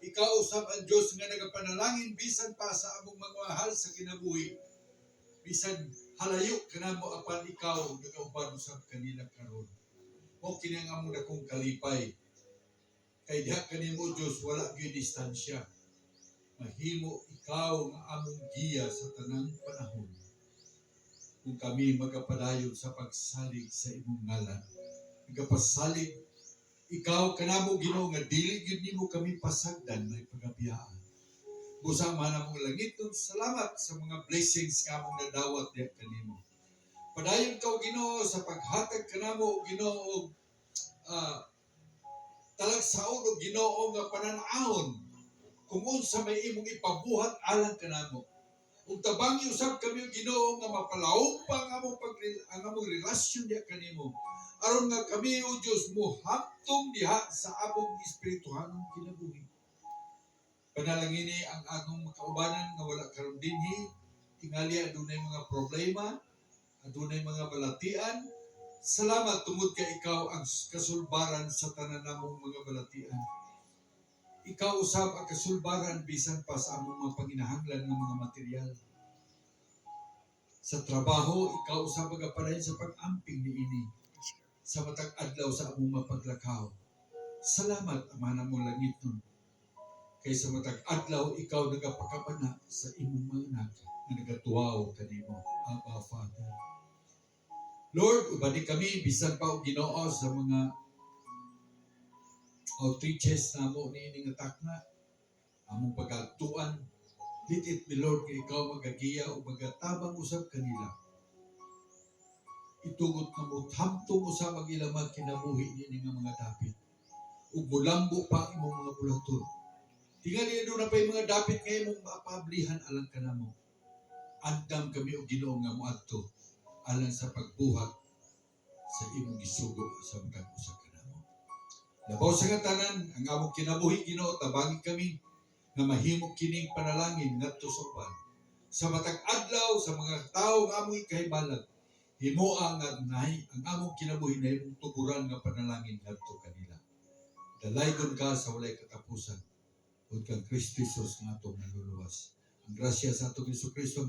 ikaw usab ang Dios nga nagapanalangin bisan pa sa among magmahal sa kinabuhi. Bisan halayo kanamo apan ikaw nagauban usab kanila karon. O kini ang among dakong kalipay. Kay diha kanimo Dios wala gyud distansya. Mahimo ikaw nga among giya sa tanang panahon. Kung kami magapadayon sa pagsalig sa imong ngalan, magapasalig ikaw kanamo Ginoo nga dili gyud nimo kami pasagdan may pagabiyaan. Busa man among langiton, salamat sa mga blessings nga among nadawat diha kanimo. Padayon ka Ginoo sa paghatag kanamo Ginoo talagsaon og Ginoo nga pananahon kung unsa may imong ipabuhat alang kanamo. Ug tabangi usab kami Ginoo nga mapalawom pa ang among relasyon diha kanimo. Aron nga kami o Dios mohamtong diha sa among espirituhanong kinabuhi. Panalangini ang atong kaubanan nga wala karon dinhi, tingali adunay mga problema, adunay mga balatian. Salamat tungod kay ikaw ang kasulbaran sa tanan namong mga balatian. Ikaw usab ang kasulbaran bisan pa sa among mga panginahanglan ng mga material. Sa trabaho, ikaw usab ang kapalain sa pag-amping niini. Sa matag adlaw sa among mapaglakaw. Salamat, Ama namong langiton. Kay sa matag adlaw, ikaw nagapakabana sa imong mga anak na nagatuwaw kanimo, Abba Father. Lord, ubani kami bisan pa og Ginoo sa mga outreaches namo niini nga takna, among pagatuan, litit mi Lord kay ikaw magagiya o magatabang usab kanila. Itugot na mo hamtong usab ang ilang mga kinabuhi niini nga mga dapit. Ug mulambo pa imong mga bulaton. Tingali na pa yung mga dapit nga imong maapablihan alang kanamo. Andam kami og Ginoo nga moadto alang sa pagbuhat sa imong gisugo sa matag usa kanamo. Labaw sa tanan ang among kinabuhi Ginoo tabangi kami nga mahimo kining panalangin ngadto sa uban. Sa matag adlaw sa mga tawo nga among ikahibalag, himua nga ang among kinabuhi na imong tuguran nga panalangin ngadto kanila. Dalaygon ka sa walay katapusan. Ug kang Kristo Jesus nga atong naluluwas. Ang grasya sa atong Jesucristo